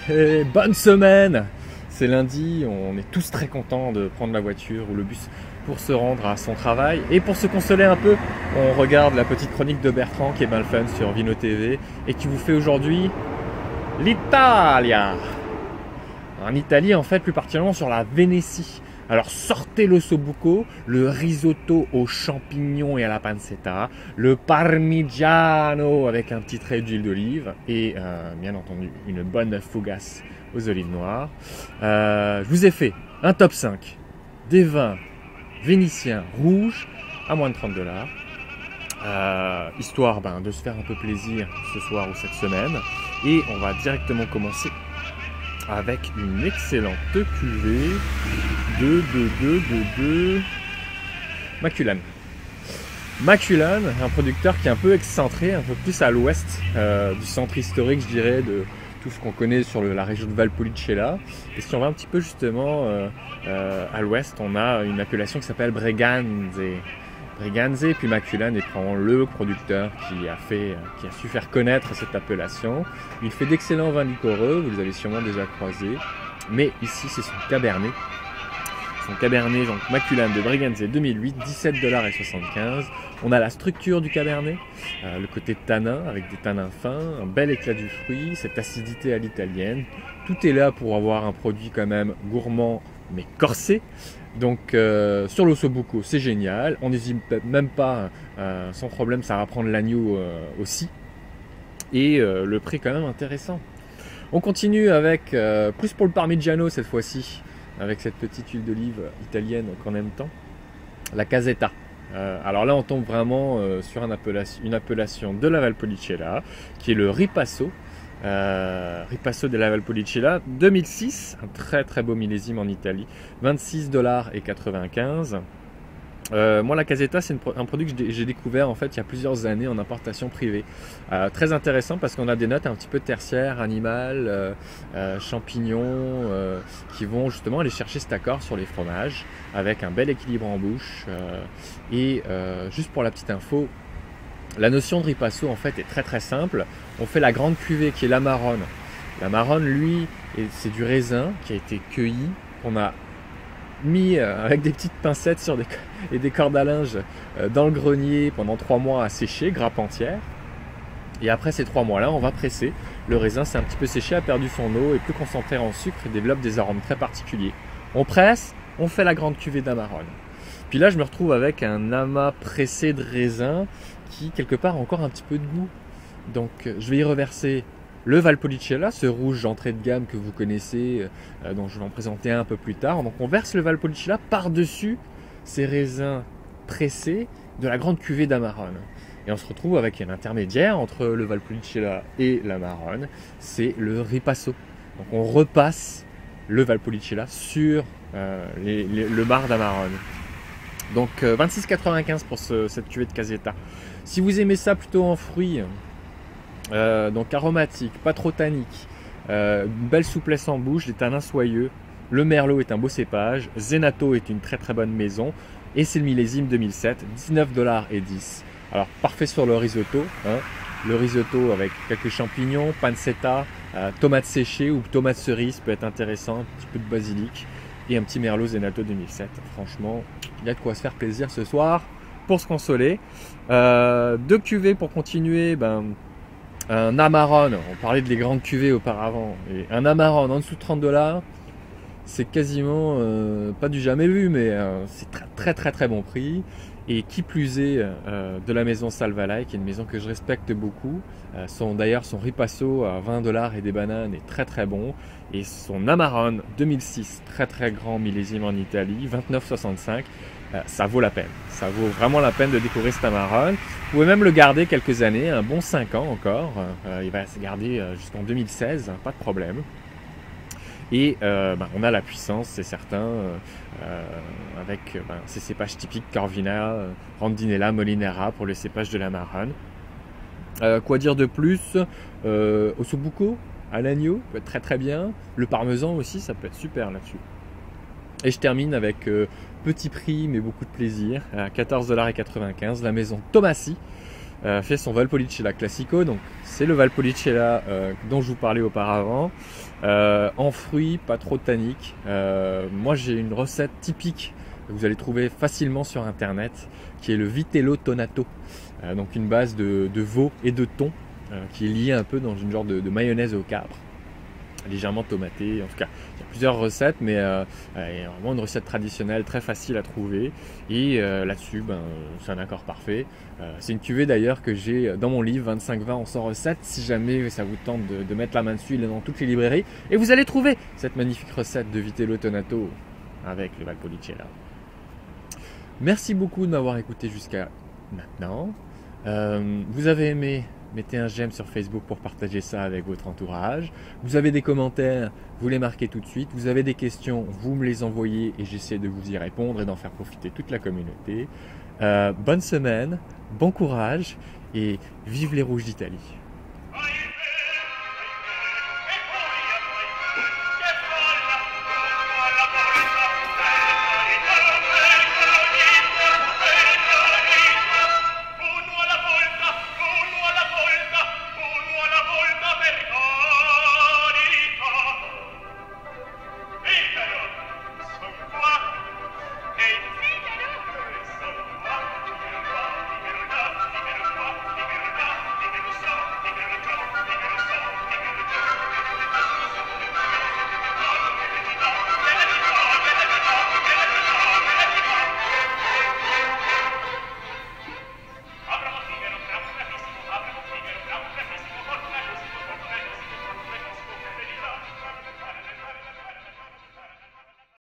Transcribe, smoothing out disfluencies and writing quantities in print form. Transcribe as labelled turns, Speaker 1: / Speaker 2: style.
Speaker 1: et bonne semaine. C'est lundi, on est tous très contents de prendre la voiture ou le bus pour se rendre à son travail. Et pour se consoler un peu, on regarde la petite chronique de Bertrand qui est bien le fun sur Vino TV et qui vous fait aujourd'hui l'Italia. En Italie, en fait, plus particulièrement sur la Vénétie. Alors sortez l'ossobuco, le risotto aux champignons et à la pancetta, le parmigiano avec un petit trait d'huile d'olive et bien entendu une bonne fougasse aux olives noires. Je vous ai fait un top 5 des vins vénitiens rouges à moins de 30 $, histoire de se faire un peu plaisir ce soir ou cette semaine. Et on va directement commencer avec une excellente cuvée de Maculan. Maculan, un producteur qui est un peu excentré, un peu plus à l'ouest du centre historique, je dirais, de tout ce qu'on connaît sur la région de Valpolicella. Et si on va un petit peu justement à l'ouest, on a une appellation qui s'appelle Breganze. Et puis Maculan est probablement le producteur qui a su faire connaître cette appellation. Il fait d'excellents vins liquoreux, vous les avez sûrement déjà croisés. Mais ici, c'est son Cabernet. Son Cabernet, donc Maculan de Breganze 2008, 17,75 $. On a la structure du Cabernet, le côté tanin avec des tanins fins, un bel éclat du fruit, cette acidité à l'italienne. Tout est là pour avoir un produit quand même gourmand mais corsé. Donc sur l'ossobuco, c'est génial. On n'hésite même pas, sans problème, ça va prendre l'agneau aussi. Et le prix quand même intéressant. On continue avec, plus pour le parmigiano cette fois-ci, avec cette petite huile d'olive italienne qu'on aime tant, la casetta. Alors là on tombe vraiment sur une appellation de la Valpolicella, qui est le Ripasso. Ripasso de la Valpolicella 2006, un très très beau millésime en Italie, 26,95 $. Moi la casetta c'est un produit que j'ai découvert en fait il y a plusieurs années en importation privée. Très intéressant parce qu'on a des notes un petit peu tertiaires, animales, champignons, qui vont justement aller chercher cet accord sur les fromages avec un bel équilibre en bouche. Juste pour la petite info, la notion de ripasso en fait est très très simple. On fait la grande cuvée qui est l'Amarone. L'Amarone, lui, c'est du raisin qui a été cueilli, qu'on a mis avec des petites pincettes et des cordes à linge dans le grenier pendant 3 mois à sécher, grappe entière. Et après ces 3 mois-là, on va presser. Le raisin s'est un petit peu séché, a perdu son eau, est plus concentré en sucre et développe des arômes très particuliers. On presse, on fait la grande cuvée d'Amarone. Puis là, je me retrouve avec un amas pressé de raisin qui, quelque part, a encore un petit peu de goût. Donc, je vais y reverser le Valpolicella, ce rouge d'entrée de gamme que vous connaissez, dont je vais en présenter un peu plus tard. Donc, on verse le Valpolicella par-dessus ces raisins pressés de la grande cuvée d'Amarone. Et on se retrouve avec un intermédiaire entre le Valpolicella et l'Amarone, c'est le Ripasso. Donc, on repasse le Valpolicella sur le bar d'Amarone. Donc 26,95 pour cette cuvée de casetta. Si vous aimez ça plutôt en fruits, donc aromatique, pas trop tannique, une belle souplesse en bouche, des tanins soyeux, le Merlot est un beau cépage, Zenato est une très très bonne maison, et c'est le millésime 2007, 19,10 $. Alors parfait sur le risotto, hein. Le risotto avec quelques champignons, pancetta, tomates séchées ou tomates cerises peut être intéressant, un petit peu de basilic. Et un petit Merlot Zenato 2007. Franchement, il y a de quoi se faire plaisir ce soir pour se consoler. 2 cuvées pour continuer. Un Amarone, on parlait de les grandes cuvées auparavant. Et un Amarone en dessous de 30 $, c'est quasiment pas du jamais vu, mais c'est très très très très bon prix. Et qui plus est de la maison Salvalai, qui est une maison que je respecte beaucoup. D'ailleurs son Ripasso à 20 $ et des bananes est très très bon. Et son Amarone 2006, très très grand millésime en Italie, 29,65 $, ça vaut la peine. Ça vaut vraiment la peine de découvrir cet Amarone. Vous pouvez même le garder quelques années, un bon 5 ans encore. Il va se garder jusqu'en 2016, pas de problème. Et on a la puissance, c'est certain, avec ces cépages typiques Corvina, Rondinella, Molinera pour les cépages de l'Amarone. Quoi dire de plus, Ossobuco à l'agneau peut être très très bien. Le parmesan aussi, ça peut être super là-dessus. Et je termine avec petit prix mais beaucoup de plaisir, à 14,95 $, la maison Tomassi. fait son Valpolicella Classico. Donc c'est le Valpolicella dont je vous parlais auparavant. En fruits, pas trop tannique. Moi j'ai une recette typique que vous allez trouver facilement sur internet qui est le Vitello Tonato. Donc une base de veau et de thon qui est liée un peu dans une genre de mayonnaise au capre, légèrement tomatée. En tout cas, il y a plusieurs recettes, mais il y a vraiment une recette traditionnelle très facile à trouver. Et là-dessus, c'est un accord parfait. C'est une cuvée d'ailleurs que j'ai dans mon livre 25 vins en 100 recettes. Si jamais ça vous tente de mettre la main dessus, il est dans toutes les librairies. Et vous allez trouver cette magnifique recette de Vitello Tonato avec le Valpolicella. Merci beaucoup de m'avoir écouté jusqu'à maintenant. Vous avez aimé? Mettez un j'aime sur Facebook pour partager ça avec votre entourage. Vous avez des commentaires, vous les marquez tout de suite. Vous avez des questions, vous me les envoyez et j'essaie de vous y répondre et d'en faire profiter toute la communauté. Bonne semaine, bon courage et vive les rouges d'Italie.